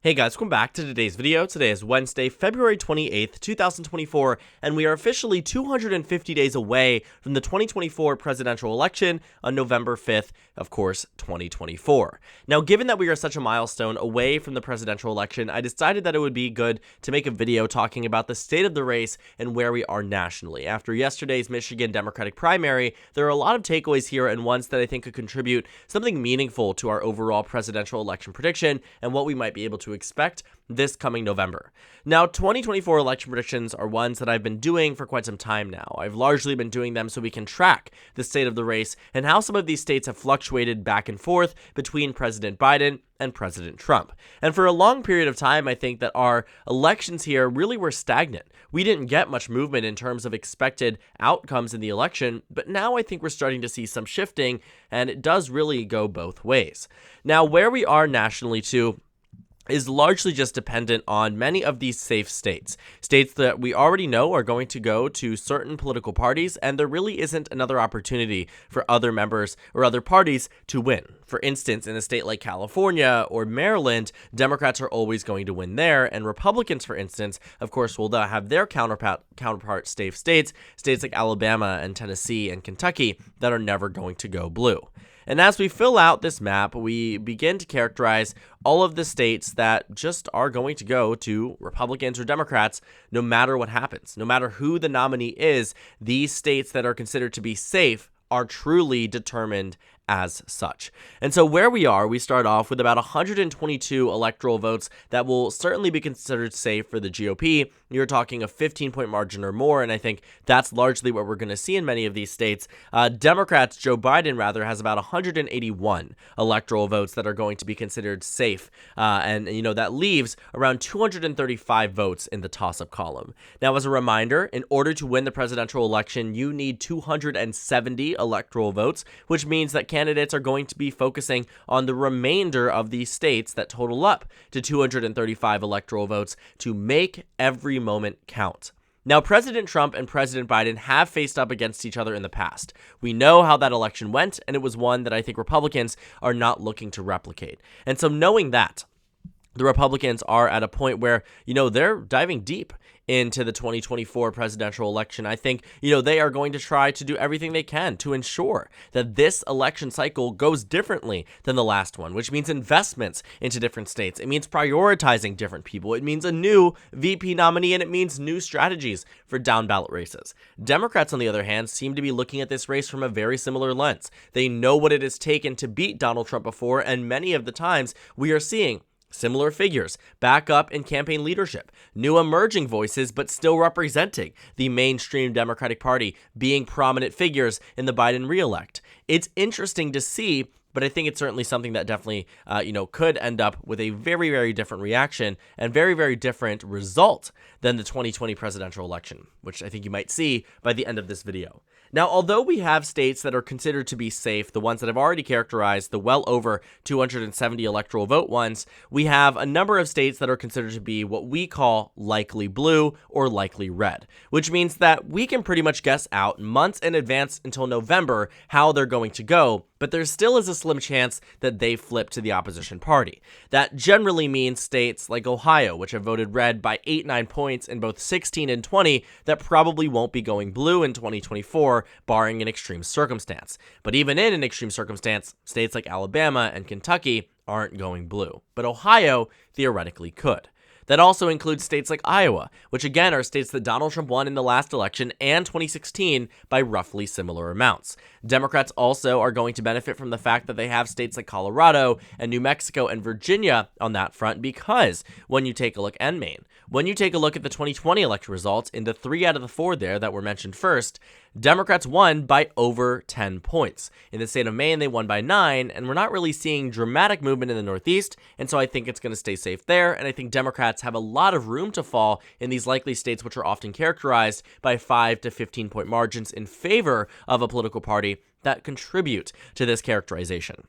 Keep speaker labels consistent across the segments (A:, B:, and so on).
A: Hey guys, welcome back to today's video. Today is Wednesday, February 28th, 2024, and we are officially 250 days away from the 2024 presidential election on November 5th, of course, 2024. Now, given that we are such a milestone away from the presidential election, I decided that it would be good to make a video talking about the state of the race and where we are nationally. After yesterday's Michigan Democratic primary, there are a lot of takeaways here and ones that I think could contribute something meaningful to our overall presidential election prediction and what we might be able to expect this coming November. Now, 2024 election predictions are ones that I've been doing for quite some time now. I've largely been doing them so we can track the state of the race and how some of these states have fluctuated back and forth between President Biden and President Trump. And for a long period of time, I think that our elections here really were stagnant. We didn't get much movement in terms of expected outcomes in the election, but now I think we're starting to see some shifting, and it does really go both ways. Now, where we are nationally too is largely just dependent on many of these safe states that we already know are going to go to certain political parties, and there really isn't another opportunity for other members or other parties to win. For instance, in a state like California or Maryland, Democrats are always going to win there, and Republicans, for instance, of course, will have their counterpart safe states like Alabama and Tennessee and Kentucky, that are never going to go blue. And as we fill out this map, we begin to characterize all of the states that just are going to go to Republicans or Democrats no matter what happens. No matter who the nominee is, these states that are considered to be safe are truly determined as such. And so where we start off with about 122 electoral votes that will certainly be considered safe for the GOP. You're talking a 15-point margin or more, and I think that's largely what we're going to see in many of these states. Joe Biden has about 181 electoral votes that are going to be considered safe, and that leaves around 235 votes in the toss-up column. Now, as a reminder, in order to win the presidential election, you need 270 electoral votes, which means that candidates are going to be focusing on the remainder of these states that total up to 235 electoral votes to make every moment count. Now, President Trump and President Biden have faced up against each other in the past. We know how that election went, and it was one that I think Republicans are not looking to replicate. And so knowing that, the Republicans are at a point where, they're diving deep into the 2024 presidential election. I think, they are going to try to do everything they can to ensure that this election cycle goes differently than the last one, which means investments into different states. It means prioritizing different people. It means a new VP nominee, and it means new strategies for down ballot races. Democrats, on the other hand, seem to be looking at this race from a very similar lens. They know what it has taken to beat Donald Trump before, and many of the times we are seeing similar figures back up in campaign leadership, new emerging voices, but still representing the mainstream Democratic Party, being prominent figures in the Biden reelect. It's interesting to see, but I think it's certainly something that definitely, could end up with a very, very different reaction and very, very different result than the 2020 presidential election, which I think you might see by the end of this video. Now, although we have states that are considered to be safe, the ones that I've already characterized, the well over 270 electoral vote ones, we have a number of states that are considered to be what we call likely blue or likely red, which means that we can pretty much guess out months in advance until November how they're going to go, but there still is a slim chance that they flip to the opposition party. That generally means states like Ohio, which have voted red by 8-9 points in both 16 and 20, that probably won't be going blue in 2024, barring an extreme circumstance. But even in an extreme circumstance, states like Alabama and Kentucky aren't going blue. But Ohio theoretically could. That also includes states like Iowa, which again are states that Donald Trump won in the last election and 2016 by roughly similar amounts. Democrats also are going to benefit from the fact that they have states like Colorado and New Mexico and Virginia on that front, because when you take a look at Maine, when you take a look at the 2020 election results in the 3 out of the 4 there that were mentioned first, Democrats won by over 10 points. In the state of Maine, they won by 9, and we're not really seeing dramatic movement in the Northeast, and so I think it's going to stay safe there, and I think Democrats have a lot of room to fall in these likely states, which are often characterized by 5 to 15-point margins in favor of a political party that contribute to this characterization.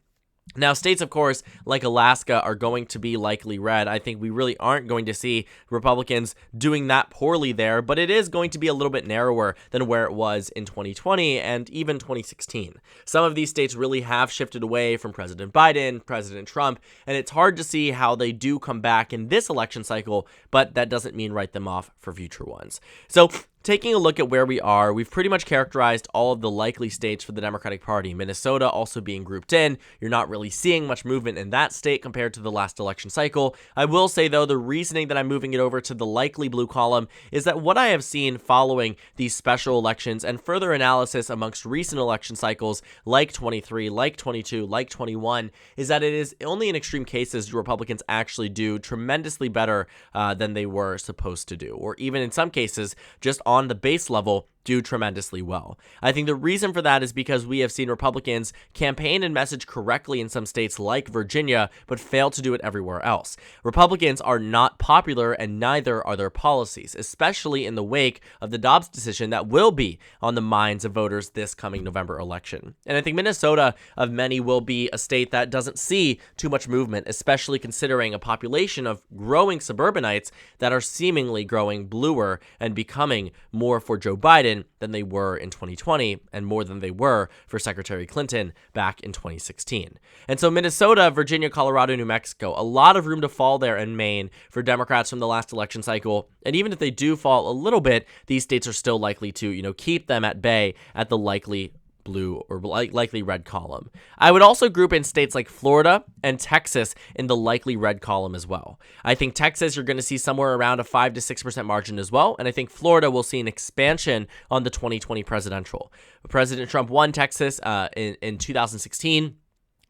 A: Now, states, of course, like Alaska are going to be likely red. I think we really aren't going to see Republicans doing that poorly there, but it is going to be a little bit narrower than where it was in 2020 and even 2016. Some of these states really have shifted away from President Biden, President Trump, and it's hard to see how they do come back in this election cycle, but that doesn't mean write them off for future ones. So, taking a look at where we are, we've pretty much characterized all of the likely states for the Democratic Party. Minnesota also being grouped in. You're not really seeing much movement in that state compared to the last election cycle. I will say, though, the reasoning that I'm moving it over to the likely blue column is that what I have seen following these special elections and further analysis amongst recent election cycles like 23, like 22, like 21, is that it is only in extreme cases do Republicans actually do tremendously better than they were supposed to do, or even in some cases, just on the base level, do tremendously well. I think the reason for that is because we have seen Republicans campaign and message correctly in some states like Virginia, but fail to do it everywhere else. Republicans are not popular, and neither are their policies, especially in the wake of the Dobbs decision that will be on the minds of voters this coming November election. And I think Minnesota, of many, will be a state that doesn't see too much movement, especially considering a population of growing suburbanites that are seemingly growing bluer and becoming more for Joe Biden than they were in 2020 and more than they were for Secretary Clinton back in 2016. And so Minnesota, Virginia, Colorado, New Mexico, a lot of room to fall there in Maine for Democrats from the last election cycle. And even if they do fall a little bit, these states are still likely to, keep them at bay at the likely blue or likely red column. I would also group in states like Florida and Texas in the likely red column as well. I think Texas, you're going to see somewhere around a 5 to 6% margin as well, and I think Florida will see an expansion on the 2020 presidential. President Trump won Texas in 2016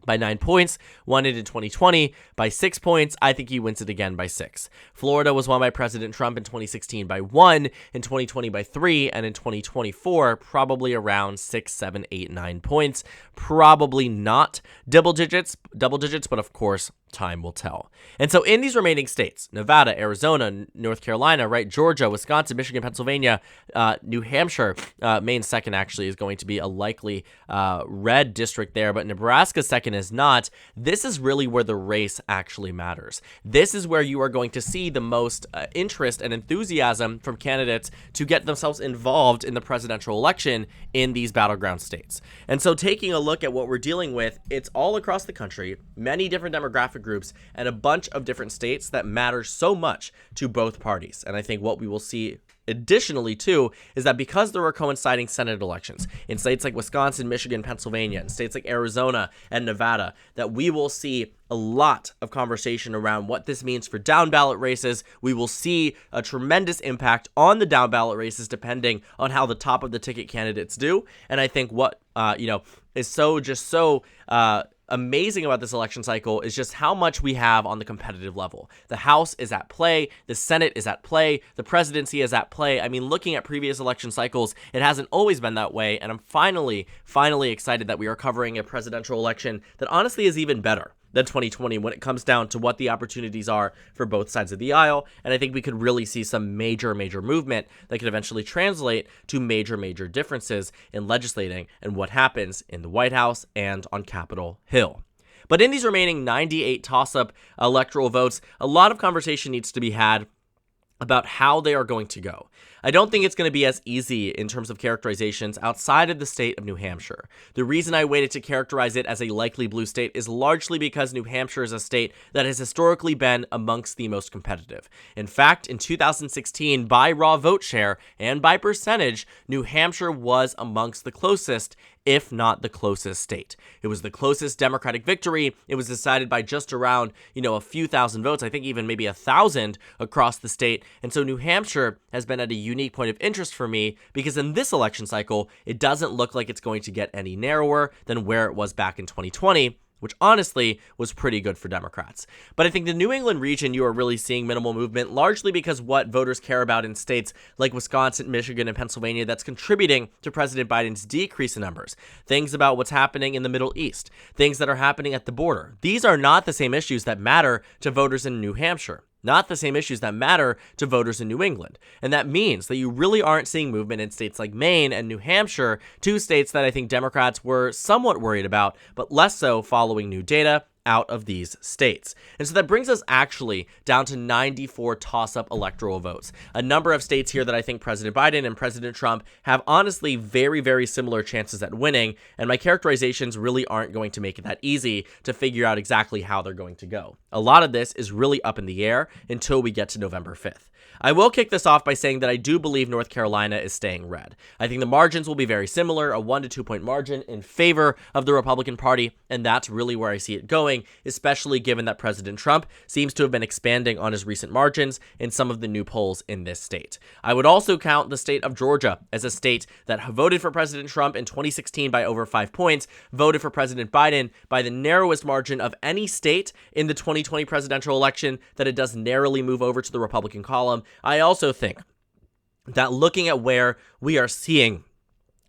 A: by 9 points, won it in 2020 by 6 points. I think he wins it again by 6. Florida was won by President Trump in 2016 by 1, in 2020 by 3, and in 2024 probably around 6, 7, 8, 9 points. Probably not double digits, but of course, time will tell. And so in these remaining states, Nevada, Arizona, North Carolina, right, Georgia, Wisconsin, Michigan, Pennsylvania, New Hampshire, Maine second actually is going to be a likely red district there, but Nebraska second is not. This is really where the race actually matters. This is where you are going to see the most interest and enthusiasm from candidates to get themselves involved in the presidential election in these battleground states. And so taking a look at what we're dealing with, it's all across the country, many different demographic groups, and a bunch of different states that matter so much to both parties. And I think what we will see additionally, too, is that because there are coinciding Senate elections in states like Wisconsin, Michigan, Pennsylvania, and states like Arizona and Nevada, that we will see a lot of conversation around what this means for down ballot races. We will see a tremendous impact on the down ballot races depending on how the top of the ticket candidates do. And I think what, is so amazing about this election cycle is just how much we have on the competitive level. The House is at play, the Senate is at play, the presidency is at play. I mean, looking at previous election cycles, it hasn't always been that way, and I'm finally excited that we are covering a presidential election that honestly is even better than 2020 when it comes down to what the opportunities are for both sides of the aisle. And I think we could really see some major movement that could eventually translate to major differences in legislating and what happens in the White House and on Capitol Hill. But in these remaining 98 toss-up electoral votes, a lot of conversation needs to be had about how they are going to go. I don't think it's going to be as easy in terms of characterizations outside of the state of New Hampshire. The reason I waited to characterize it as a likely blue state is largely because New Hampshire is a state that has historically been amongst the most competitive. In fact, in 2016, by raw vote share and by percentage, New Hampshire was amongst the closest, if not the closest state. It was the closest Democratic victory. It was decided by just around, a few thousand votes, I think even maybe 1,000 across the state. And so New Hampshire has been at a unique point of interest for me because in this election cycle, it doesn't look like it's going to get any narrower than where it was back in 2020, which honestly was pretty good for Democrats. But I think the New England region, you are really seeing minimal movement, largely because what voters care about in states like Wisconsin, Michigan, and Pennsylvania that's contributing to President Biden's decrease in numbers. Things about what's happening in the Middle East, things that are happening at the border. These are not the same issues that matter to voters in New Hampshire. not the same issues that matter to voters in New England. And that means that you really aren't seeing movement in states like Maine and New Hampshire, two states that I think Democrats were somewhat worried about, but less so following new data out of these states. And so that brings us actually down to 94 toss-up electoral votes. A number of states here that I think President Biden and President Trump have honestly very, very similar chances at winning, and my characterizations really aren't going to make it that easy to figure out exactly how they're going to go. A lot of this is really up in the air until we get to November 5th. I will kick this off by saying that I do believe North Carolina is staying red. I think the margins will be very similar, a 1 to 2 point margin in favor of the Republican Party, and that's really where I see it going, especially given that President Trump seems to have been expanding on his recent margins in some of the new polls in this state. I would also count the state of Georgia as a state that voted for President Trump in 2016 by over 5 points, voted for President Biden by the narrowest margin of any state in the 2020 presidential election, that it does narrowly move over to the Republican column. I also think that looking at where we are seeing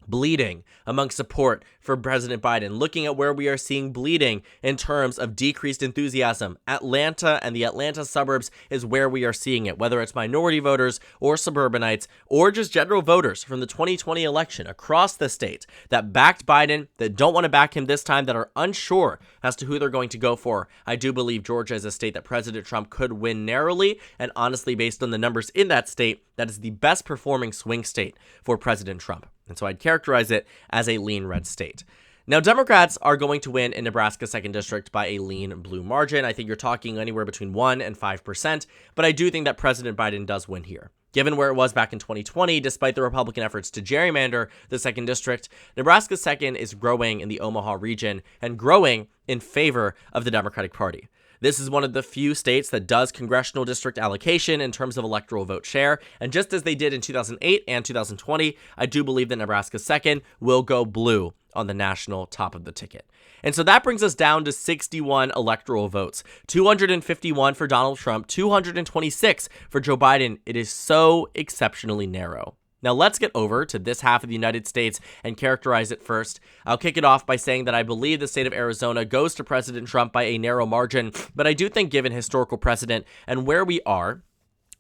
A: bleeding among support for President Biden, looking at where we are seeing bleeding in terms of decreased enthusiasm, Atlanta and the Atlanta suburbs is where we are seeing it, whether it's minority voters or suburbanites or just general voters from the 2020 election across the state that backed Biden, that don't want to back him this time, that are unsure as to who they're going to go for. I do believe Georgia is a state that President Trump could win narrowly, and honestly, based on the numbers in that state, that is the best performing swing state for President Trump. And so I'd characterize it as a lean red state. Now, Democrats are going to win in Nebraska's 2nd district by a lean blue margin. I think you're talking anywhere between 1 and 5%, but I do think that President Biden does win here. Given where it was back in 2020, despite the Republican efforts to gerrymander the 2nd district, Nebraska's 2nd is growing in the Omaha region and growing in favor of the Democratic Party. This is one of the few states that does congressional district allocation in terms of electoral vote share, and just as they did in 2008 and 2020, I do believe that Nebraska's 2nd will go blue on the national top of the ticket. And so that brings us down to 61 electoral votes, 251 for Donald Trump, 226 for Joe Biden. It is so exceptionally narrow. Now let's get over to this half of the United States and characterize it first. I'll kick it off by saying that I believe the state of Arizona goes to President Trump by a narrow margin, but I do think given historical precedent and where we are,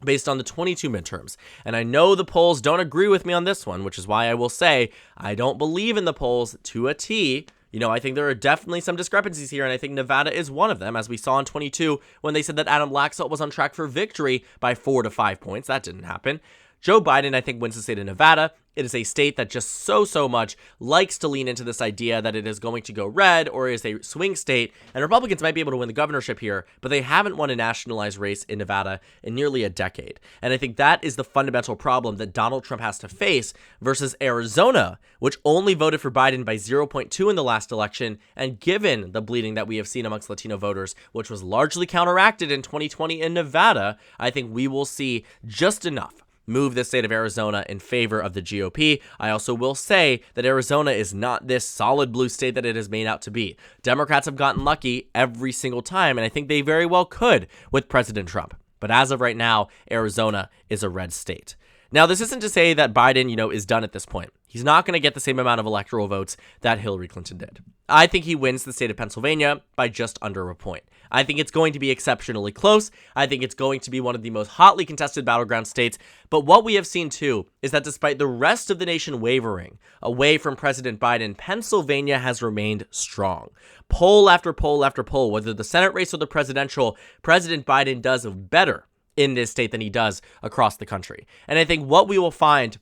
A: based on the 22 midterms. And I know the polls don't agree with me on this one, which is why I will say I don't believe in the polls to a T. You know, I think there are definitely some discrepancies here, and I think Nevada is one of them, as we saw in 22 when they said that Adam Laxalt was on track for victory by 4 to 5 points. That didn't happen. Joe Biden, I think, wins the state of Nevada. It is a state that just so much likes to lean into this idea that it is going to go red or is a swing state, and Republicans might be able to win the governorship here, but they haven't won a nationalized race in Nevada in nearly a decade. And I think that is the fundamental problem that Donald Trump has to face versus Arizona, which only voted for Biden by 0.2 in the last election, and given the bleeding that we have seen amongst Latino voters, which was largely counteracted in 2020 in Nevada, I think we will see just enough move the state of Arizona in favor of the GOP. I also will say that Arizona is not this solid blue state that it is made out to be. Democrats have gotten lucky every single time, and I think they very well could with President Trump. But as of right now, Arizona is a red state. Now, this isn't to say that Biden, is done at this point. He's not going to get the same amount of electoral votes that Hillary Clinton did. I think he wins the state of Pennsylvania by just under a point. I think it's going to be exceptionally close. I think it's going to be one of the most hotly contested battleground states. But what we have seen, too, is that despite the rest of the nation wavering away from President Biden, Pennsylvania has remained strong. Poll after poll after poll, whether the Senate race or the presidential, President Biden does better in this state than he does across the country. And I think what we will find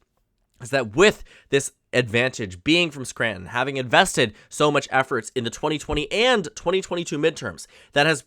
A: is that with this advantage being from Scranton, having invested so much efforts in the 2020 and 2022 midterms, that has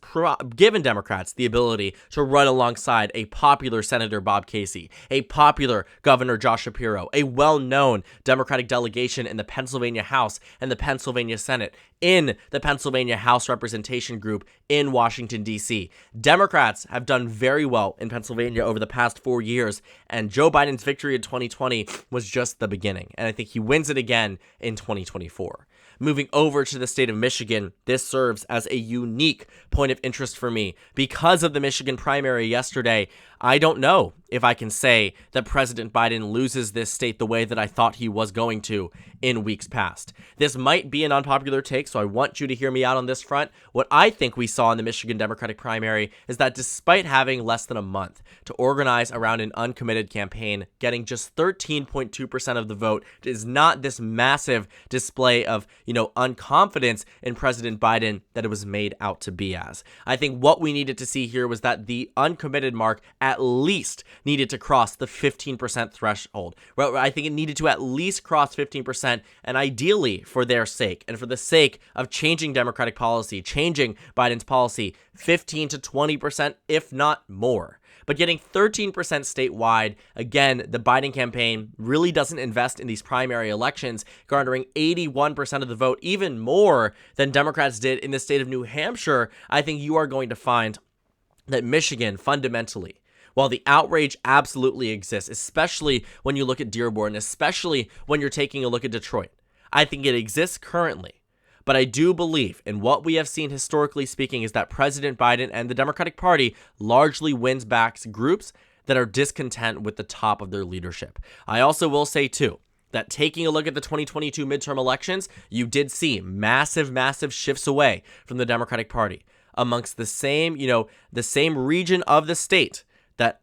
A: given Democrats the ability to run alongside a popular Senator Bob Casey, a popular Governor Josh Shapiro, a well-known Democratic delegation in the Pennsylvania House and the Pennsylvania Senate, in the Pennsylvania House Representation Group in Washington, D.C. Democrats have done very well in Pennsylvania over the past 4 years, and Joe Biden's victory in 2020 was just the beginning, and I think he wins it again in 2024. Moving over to the state of Michigan, this serves as a unique point of interest for me because of the Michigan primary yesterday. I don't know if I can say that President Biden loses this state the way that I thought he was going to in weeks past. This might be an unpopular take, so I want you to hear me out on this front. What I think we saw in the Michigan Democratic primary is that despite having less than a month to organize around an uncommitted campaign, getting just 13.2% of the vote is not this massive display of, unconfidence in President Biden that it was made out to be as. I think what we needed to see here was that the uncommitted mark at least needed to cross the 15% threshold. I think it needed to at least cross 15%, and ideally for their sake and for the sake of changing Democratic policy, changing Biden's policy, 15 to 20%, if not more. But getting 13% statewide, again, the Biden campaign really doesn't invest in these primary elections, garnering 81% of the vote, even more than Democrats did in the state of New Hampshire. I think you are going to find that Michigan, fundamentally, while the outrage absolutely exists, especially when you look at Dearborn, especially when you're taking a look at Detroit, I think it exists currently. But I do believe, and what we have seen historically speaking, is that President Biden and the Democratic Party largely wins back groups that are discontent with the top of their leadership. I also will say, too, that taking a look at the 2022 midterm elections, you did see massive shifts away from the Democratic Party amongst the same region of the state that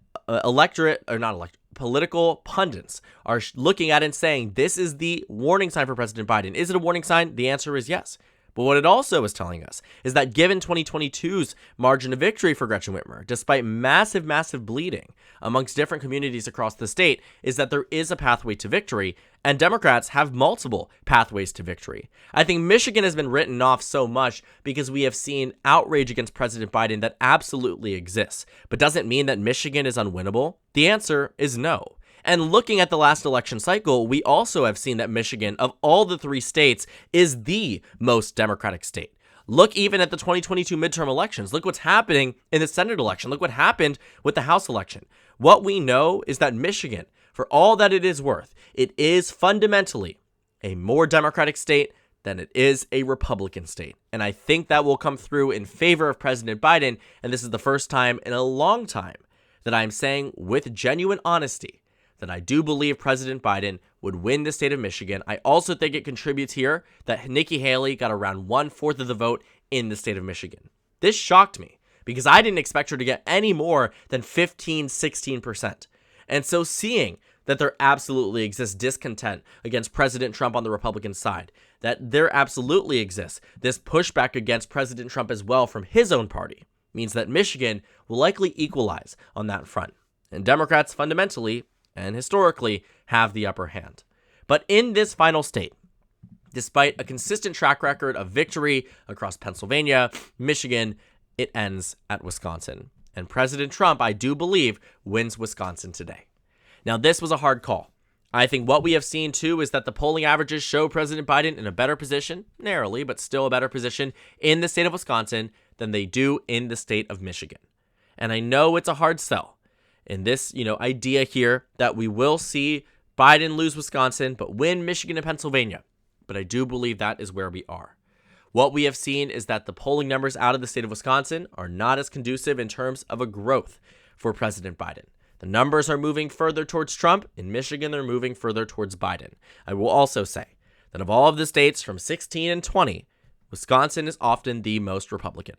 A: political pundits are looking at and saying, this is the warning sign for President Biden. Is it a warning sign? The answer is yes. But what it also is telling us is that given 2022's margin of victory for Gretchen Whitmer, despite massive bleeding amongst different communities across the state, is that there is a pathway to victory, and Democrats have multiple pathways to victory. I think Michigan has been written off so much because we have seen outrage against President Biden that absolutely exists, but doesn't mean that Michigan is unwinnable. The answer is no. And looking at the last election cycle, we also have seen that Michigan, of all the three states, is the most Democratic state. Look even at the 2022 midterm elections. Look what's happening in the Senate election. Look what happened with the House election. What we know is that Michigan, for all that it is worth, it is fundamentally a more Democratic state than it is a Republican state. And I think that will come through in favor of President Biden. And this is the first time in a long time that I'm saying with genuine honesty that I do believe President Biden would win the state of Michigan. I also think it contributes here that Nikki Haley got around 1/4 of the vote in the state of Michigan. This shocked me because I didn't expect her to get any more than 15-16%. And so seeing that there absolutely exists discontent against President Trump on the Republican side, that there absolutely exists this pushback against President Trump as well from his own party, means that Michigan will likely equalize on that front. And Democrats fundamentally and historically have the upper hand. But in this final state, despite a consistent track record of victory across Pennsylvania, Michigan, it ends at Wisconsin. And President Trump, I do believe, wins Wisconsin today. Now, this was a hard call. I think what we have seen, too, is that the polling averages show President Biden in a better position, narrowly, but still a better position in the state of Wisconsin than they do in the state of Michigan. And I know it's a hard sell in this, idea here that we will see Biden lose Wisconsin, but win Michigan and Pennsylvania. But I do believe that is where we are. What we have seen is that the polling numbers out of the state of Wisconsin are not as conducive in terms of a growth for President Biden. The numbers are moving further towards Trump. In Michigan, they're moving further towards Biden. I will also say that of all of the states from 16 and 20, Wisconsin is often the most Republican.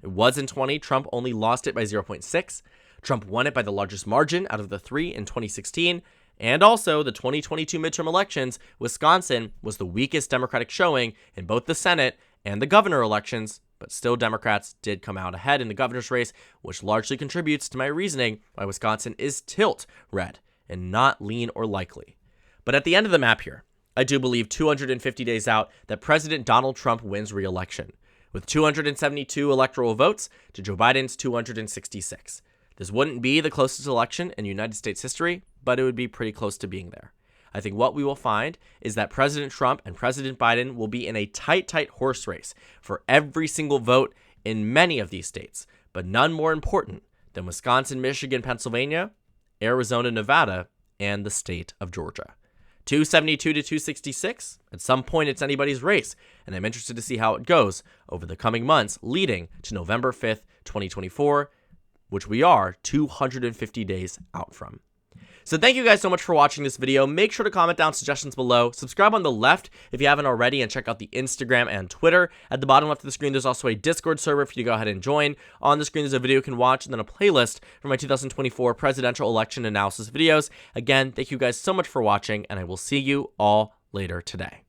A: It was in 20. Trump only lost it by 0.6. Trump won it by the largest margin out of the three in 2016. And also, the 2022 midterm elections, Wisconsin was the weakest Democratic showing in both the Senate and the governor elections, but still Democrats did come out ahead in the governor's race, which largely contributes to my reasoning why Wisconsin is tilt red and not lean or likely. But at the end of the map here, I do believe 250 days out that President Donald Trump wins re-election with 272 electoral votes to Joe Biden's 266. This wouldn't be the closest election in United States history, but it would be pretty close to being there. I think what we will find is that President Trump and President Biden will be in a tight horse race for every single vote in many of these states, but none more important than Wisconsin, Michigan, Pennsylvania, Arizona, Nevada, and the state of Georgia. 272 to 266. At some point, it's anybody's race, and I'm interested to see how it goes over the coming months leading to November 5th, 2024, which we are 250 days out from. So thank you guys so much for watching this video. Make sure to comment down suggestions below. Subscribe on the left if you haven't already, and check out the Instagram and Twitter. At the bottom left of the screen, there's also a Discord server for you to go ahead and join. On the screen, there's a video you can watch, and then a playlist for my 2024 presidential election analysis videos. Again, thank you guys so much for watching, and I will see you all later today.